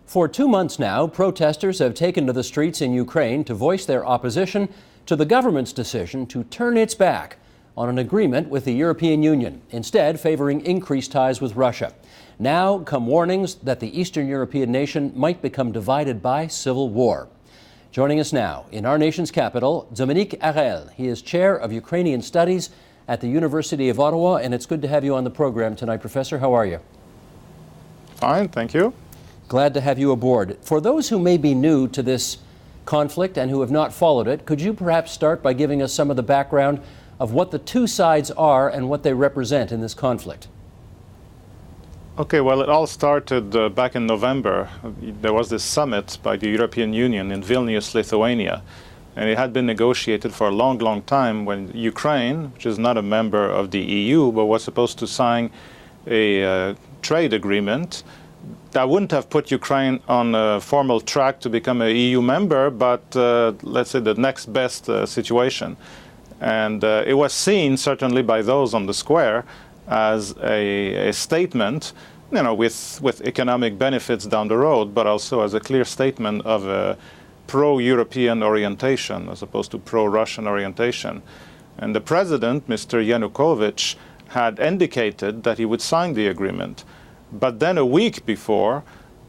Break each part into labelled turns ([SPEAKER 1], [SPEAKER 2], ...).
[SPEAKER 1] For 2 months now, protesters have taken to the streets in Ukraine to voice their opposition to the government's decision to turn its back on an agreement with the European Union, instead favoring increased ties with Russia. Now come warnings that the Eastern European nation might become divided by civil war. Joining us now in our nation's capital, Dominique Arel. He is chair of Ukrainian Studies at the University of Ottawa, and it's good to have you on the program tonight, Professor. How are you?
[SPEAKER 2] Fine, thank you.
[SPEAKER 1] Glad to have you aboard. For those who may be new to this conflict and who have not followed it, could you perhaps start by giving us some of the background of what the two sides are and what they represent in this conflict?
[SPEAKER 2] Okay, well, it all started back in November. There was this summit by the European Union in Vilnius, Lithuania, and it had been negotiated for a long, long time when Ukraine, which is not a member of the EU, but was supposed to sign a trade agreement that wouldn't have put Ukraine on a formal track to become an EU member, but let's say the next best situation. And it was seen, certainly by those on the square, as a statement, you know, with economic benefits down the road, but also as a clear statement of a pro-European orientation as opposed to pro-Russian orientation. And the president, Mr. Yanukovych, had indicated that he would sign the agreement. But then a week before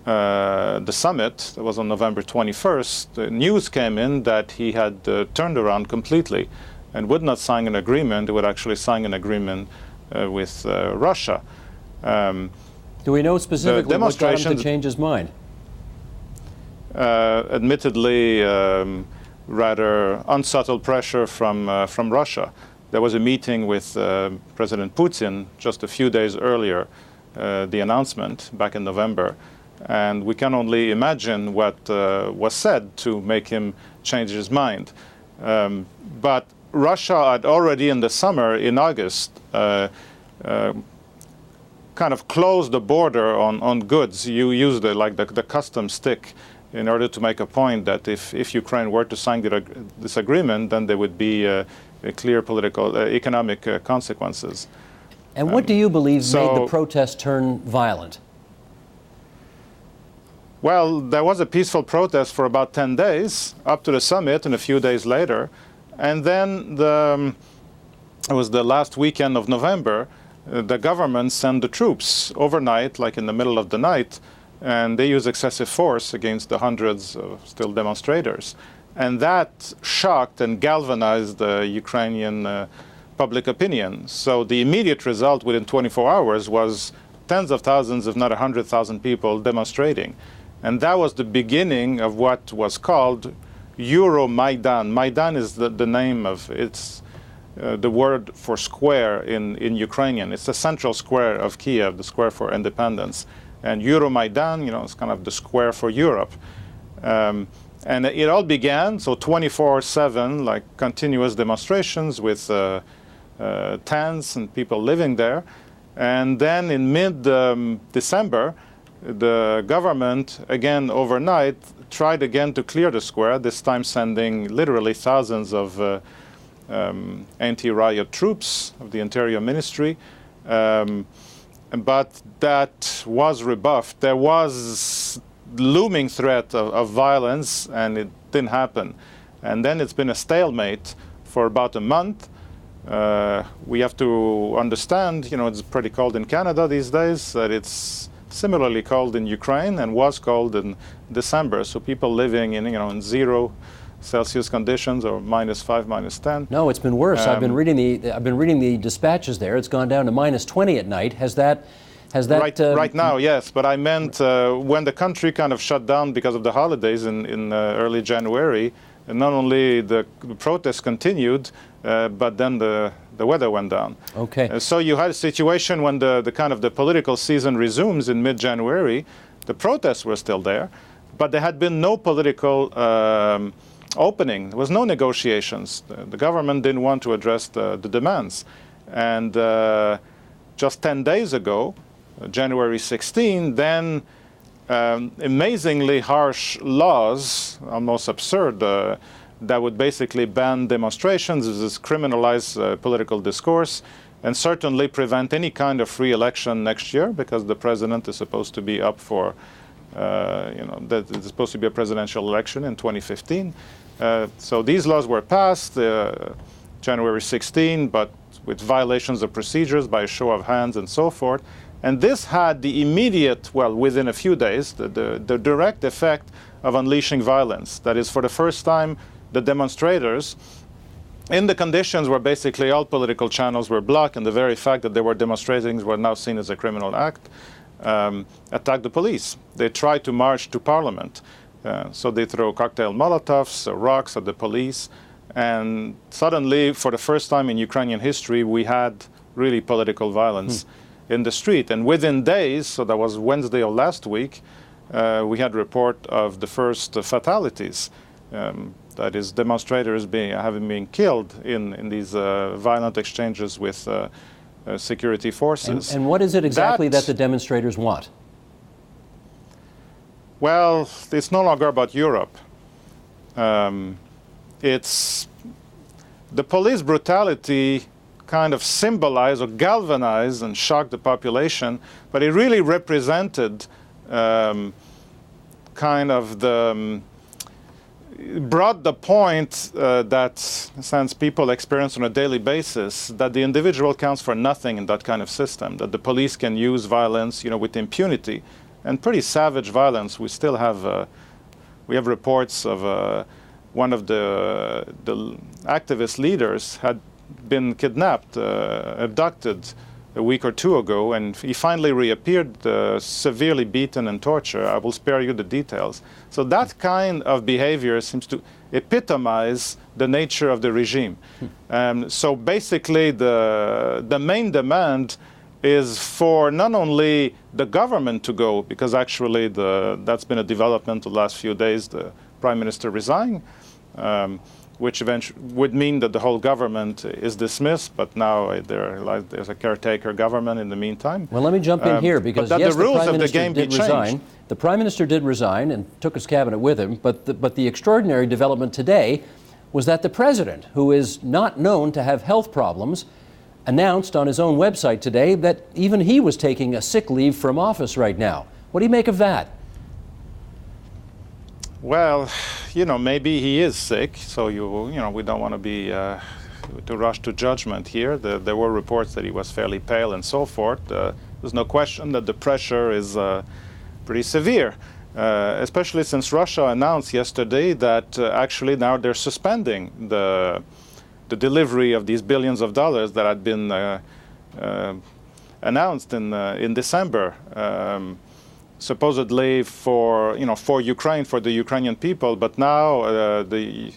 [SPEAKER 2] the summit, that was on November 21st, the news came in that he had turned around completely and would not sign an agreement. He would actually sign an agreement with Russia.
[SPEAKER 1] Do we know specifically what got him to change his mind?
[SPEAKER 2] Admittedly, rather unsubtle pressure from Russia. There was a meeting with President Putin just a few days earlier, the announcement back in November, and we can only imagine what was said to make him change his mind. But Russia had already in the summer, in August, kind of closed the border on goods. You use the custom stick in order to make a point that if Ukraine were to sign this agreement, then there would be a clear political, economic consequences.
[SPEAKER 1] And what do you believe made the protest turn violent?
[SPEAKER 2] Well, there was a peaceful protest for about 10 days, up to the summit and a few days later. And then it was the last weekend of November, the government sent the troops overnight, like in the middle of the night, and they used excessive force against the hundreds of still demonstrators. And that shocked and galvanized the Ukrainian public opinion. So the immediate result within 24 hours was tens of thousands, if not 100,000 people demonstrating. And that was the beginning of what was called Euromaidan. Maidan is the name of, it's the word for square in Ukrainian. It's the central square of Kiev, the square for independence. And Euromaidan, you know, it's kind of the square for Europe. And it all began, so 24/7, like continuous demonstrations with tents and people living there. And then in mid-December, the government, again overnight, tried again to clear the square, this time sending literally thousands of anti-riot troops of the Interior Ministry. But that was rebuffed. There was looming threat of violence, and it didn't happen. And then it's been a stalemate for about a month. We have to understand, you know, it's pretty cold in Canada these days, that it's similarly cold in Ukraine and was cold in December. So people living in, you know, in 0 Celsius conditions or -5, -10.
[SPEAKER 1] No, it's been worse. I've been reading the dispatches there. It's gone down to -20 at night. Has that
[SPEAKER 2] right now, yes. But I meant when the country kind of shut down because of the holidays in early January, and not only the protests continued, but then the weather went down.
[SPEAKER 1] Okay.
[SPEAKER 2] So you had a situation when the kind of the political season resumes in mid-January. The protests were still there, but there had been no political opening. There was no negotiations. The government didn't want to address the demands. And just 10 days ago, January 16, then amazingly harsh laws, almost absurd, that would basically ban demonstrations, this is criminalize political discourse, and certainly prevent any kind of free election next year, because the president is supposed to be up for that it's supposed to be a presidential election in 2015. So these laws were passed January 16, but with violations of procedures by a show of hands and so forth. And this had the immediate, within a few days, the direct effect of unleashing violence. That is, for the first time, the demonstrators, in the conditions where basically all political channels were blocked, and the very fact that they were demonstrating were now seen as a criminal act, attacked the police. They tried to march to parliament. So they throw cocktail Molotovs, rocks at the police. And suddenly, for the first time in Ukrainian history, we had really political violence in the street. And within days, so that was Wednesday of last week, we had a report of the first fatalities. That is, demonstrators having been killed in these violent exchanges with security forces.
[SPEAKER 1] And what is it exactly that the demonstrators want?
[SPEAKER 2] Well, it's no longer about Europe. It's the police brutality kind of symbolized or galvanized and shocked the population, but it really represented kind of brought the point that, since people experience on a daily basis, that the individual counts for nothing in that kind of system, that the police can use violence, with impunity, and pretty savage violence. We still have, we have reports of one of the activist leaders had been kidnapped, abducted a week or two ago, and he finally reappeared, severely beaten and tortured. I will spare you the details. So that kind of behavior seems to epitomize the nature of the regime. So basically, the main demand is for not only the government to go, because actually that's been a development the last few days. The Prime Minister resigned, which eventually would mean that the whole government is dismissed, but now there's a caretaker government in the meantime.
[SPEAKER 1] Well, let me jump in here, because yes,
[SPEAKER 2] the rules
[SPEAKER 1] Prime
[SPEAKER 2] of the
[SPEAKER 1] Minister
[SPEAKER 2] game
[SPEAKER 1] did
[SPEAKER 2] be
[SPEAKER 1] resign.
[SPEAKER 2] changed.
[SPEAKER 1] The Prime Minister did resign and took his cabinet with him, but the extraordinary development today was that the President, who is not known to have health problems, announced on his own website today that even he was taking a sick leave from office right now. What do you make of that?
[SPEAKER 2] Well, maybe he is sick, so we don't want to be to rush to judgment here. There were reports that he was fairly pale and so forth. There's no question that the pressure is pretty severe, especially since Russia announced yesterday that actually now they're suspending the delivery of these billions of dollars that had been announced in December. Supposedly for Ukraine, for the Ukrainian people, but now the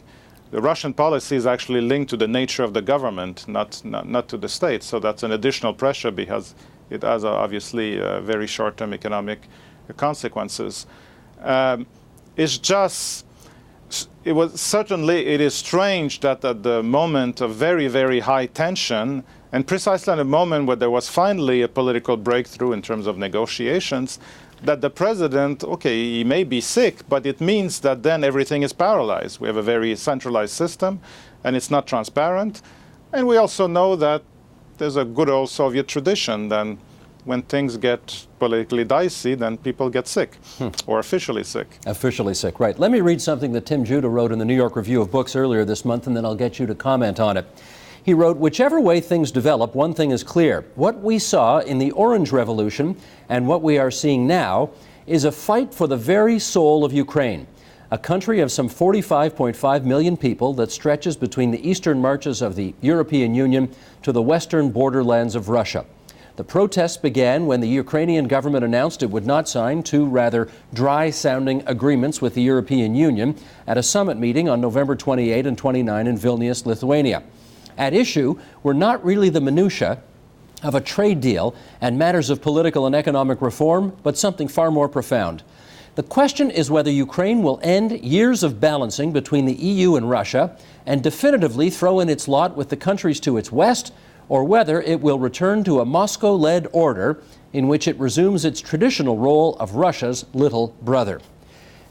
[SPEAKER 2] Russian policy is actually linked to the nature of the government, not to the state. So that's an additional pressure, because it has obviously very short-term economic consequences. It is strange that at the moment of very, very high tension, and precisely at a moment where there was finally a political breakthrough in terms of negotiations, that the president, he may be sick, but it means that then everything is paralyzed. We have a very centralized system, and it's not transparent. And we also know that there's a good old Soviet tradition. Then when things get politically dicey, then people get sick, or officially sick.
[SPEAKER 1] Officially sick, right. Let me read something that Tim Judah wrote in the New York Review of Books earlier this month, and then I'll get you to comment on it. He wrote, "Whichever way things develop, one thing is clear. What we saw in the Orange Revolution and what we are seeing now is a fight for the very soul of Ukraine, a country of some 45.5 million people that stretches between the eastern marches of the European Union to the western borderlands of Russia. The protests began when the Ukrainian government announced it would not sign two rather dry-sounding agreements with the European Union at a summit meeting on November 28 and 29 in Vilnius, Lithuania. At issue were not really the minutiae of a trade deal and matters of political and economic reform, but something far more profound. The question is whether Ukraine will end years of balancing between the EU and Russia and definitively throw in its lot with the countries to its west, or whether it will return to a Moscow-led order in which it resumes its traditional role of Russia's little brother."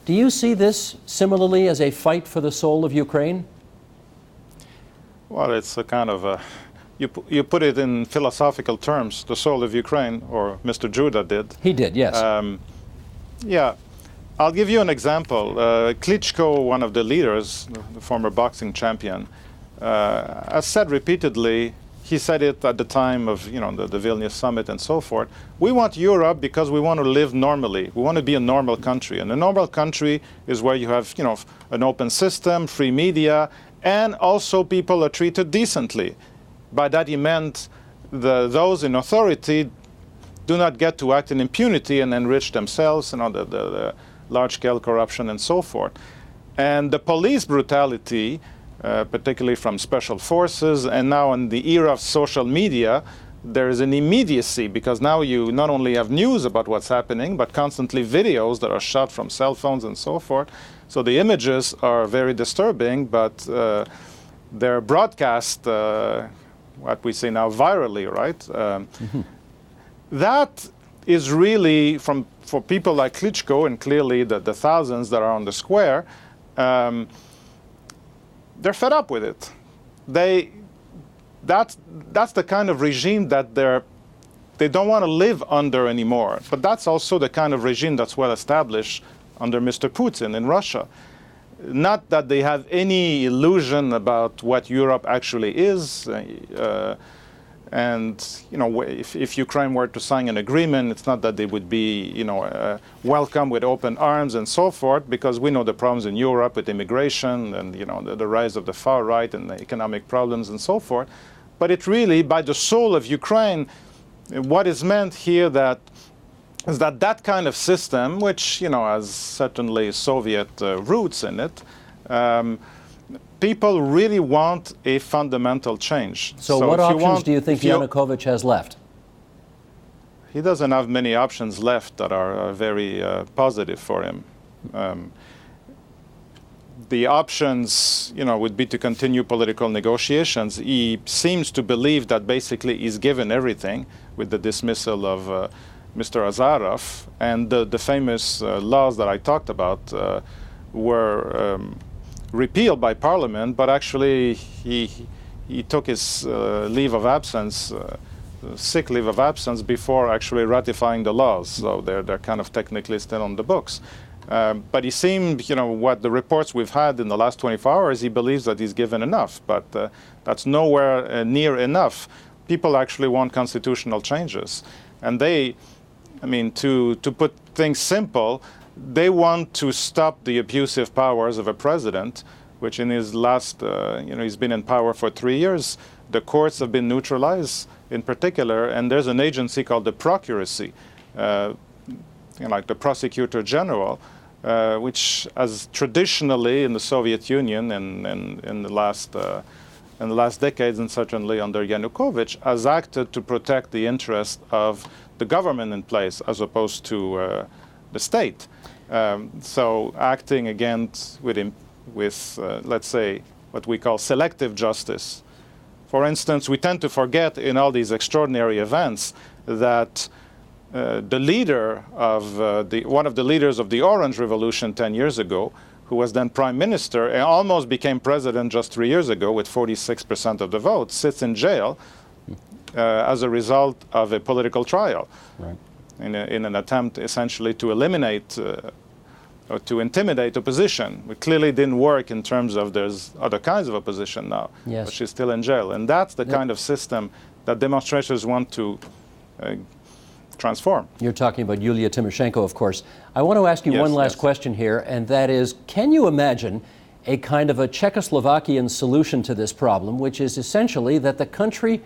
[SPEAKER 1] Do you see this similarly as a fight for the soul of Ukraine?
[SPEAKER 2] Well, it's a kind of you put it in philosophical terms, the soul of Ukraine, or Mr. Judah did.
[SPEAKER 1] He did, yes.
[SPEAKER 2] Yeah, I'll give you an example. Klitschko, one of the leaders, the former boxing champion, has said repeatedly, he said it at the time of the Vilnius summit and so forth, we want Europe because we want to live normally. We want to be a normal country. And a normal country is where you have an open system, free media, and also people are treated decently. By that he meant those in authority do not get to act in impunity and enrich themselves, the large-scale corruption and so forth. And the police brutality, particularly from special forces, and now in the era of social media, there is an immediacy, because now you not only have news about what's happening, but constantly videos that are shot from cell phones and so forth. So the images are very disturbing, but they're broadcast, what we say now, virally, right? That is really, for people like Klitschko, and clearly the thousands that are on the square, they're fed up with it. That's the kind of regime that they don't want to live under anymore. But that's also the kind of regime that's well established under Mr. Putin in Russia. Not that they have any illusion about what Europe actually is. And if Ukraine were to sign an agreement, it's not that they would be welcome with open arms and so forth, because we know the problems in Europe with immigration and the rise of the far right and the economic problems and so forth. But it really, by the soul of Ukraine, what is meant here is that kind of system, which has certainly Soviet roots in it, people really want a fundamental change.
[SPEAKER 1] So what options do you think Yanukovych has left?
[SPEAKER 2] He doesn't have many options left that are very positive for him. The options, would be to continue political negotiations. He seems to believe that basically he's given everything with the dismissal of Mr. Azarov, and the famous laws that I talked about were repealed by Parliament, but actually he took his leave of absence, sick leave of absence, before actually ratifying the laws. So they're kind of technically still on the books. But he seemed, what the reports we've had in the last 24 hours, he believes that he's given enough, but that's nowhere near enough. People actually want constitutional changes. And to put things simple, they want to stop the abusive powers of a president, which in his last, he's been in power for 3 years. The courts have been neutralized in particular, and there's an agency called the Procuracy, like the Prosecutor General, which has traditionally in the Soviet Union and in the last decades, and certainly under Yanukovych, has acted to protect the interest of the government in place as opposed to the state. So acting against with let's say, what we call selective justice. For instance, we tend to forget in all these extraordinary events that the leader of one of the leaders of the Orange Revolution 10 years ago, who was then prime minister and almost became president just 3 years ago with 46% of the vote, sits in jail as a result of a political trial, right, in an attempt essentially to eliminate or to intimidate opposition. It clearly didn't work in terms of there's other kinds of opposition now, yes, but she's still in jail. And that's the kind of system that demonstrators want to transform.
[SPEAKER 1] You're talking about Yulia Tymoshenko, of course. I want to ask you one last question here, and that is, can you imagine a kind of a Czechoslovakian solution to this problem, which is essentially that the country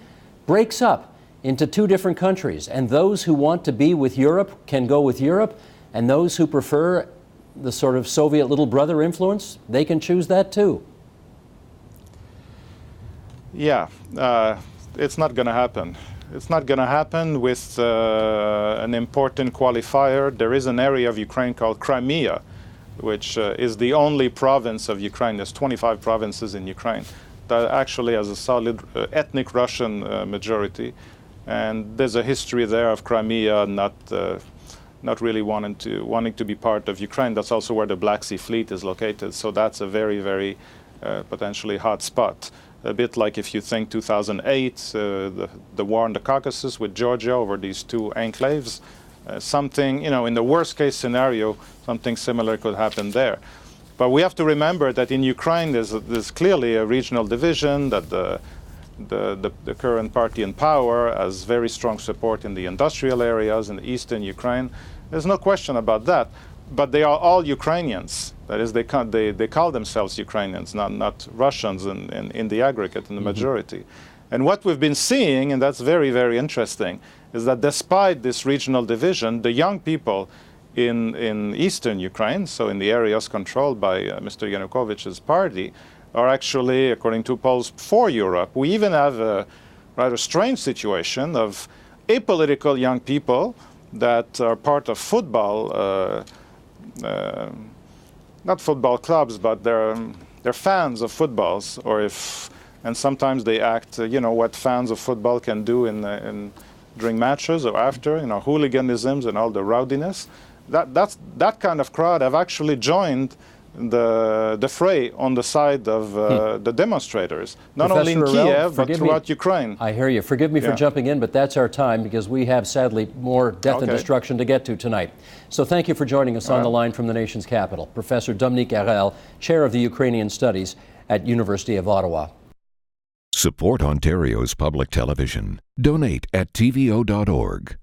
[SPEAKER 1] breaks up into two different countries, and those who want to be with Europe can go with Europe, and those who prefer the sort of Soviet little brother influence, they can choose that too?
[SPEAKER 2] Yeah, it's not going to happen. It's not going to happen with an important qualifier. There is an area of Ukraine called Crimea, which is the only province of Ukraine. There's 25 provinces in Ukraine that actually has a solid ethnic Russian majority. And there's a history there of Crimea not really wanting to be part of Ukraine. That's also where the Black Sea Fleet is located. So that's a very, very potentially hot spot. A bit like if you think 2008, the war in the Caucasus with Georgia over these two enclaves. something, in the worst case scenario, something similar could happen there. But we have to remember that in Ukraine there's clearly a regional division, that the current party in power has very strong support in the industrial areas in eastern Ukraine. There's no question about that. But they are all Ukrainians. That is, they call themselves Ukrainians, not Russians in the aggregate, in the majority. And what we've been seeing, and that's very, very interesting, is that despite this regional division, the young people in eastern Ukraine, so in the areas controlled by Mr. Yanukovych's party, are actually, according to polls, for Europe. We even have a rather strange situation of apolitical young people that are part of football, not football clubs, but they're fans of footballs, and sometimes they act, what fans of football can do during matches or after, hooliganisms and all the rowdiness. That kind of crowd have actually joined the fray on the side of the demonstrators, not only in Kiev, but throughout Ukraine.
[SPEAKER 1] I hear you. Forgive me for jumping in, but that's our time because we have, sadly, more death and destruction to get to tonight. So thank you for joining us on the line from the nation's capital. Professor Dominique Arel, Chair of the Ukrainian Studies at University of Ottawa.
[SPEAKER 3] Support Ontario's public television. Donate at tvo.org.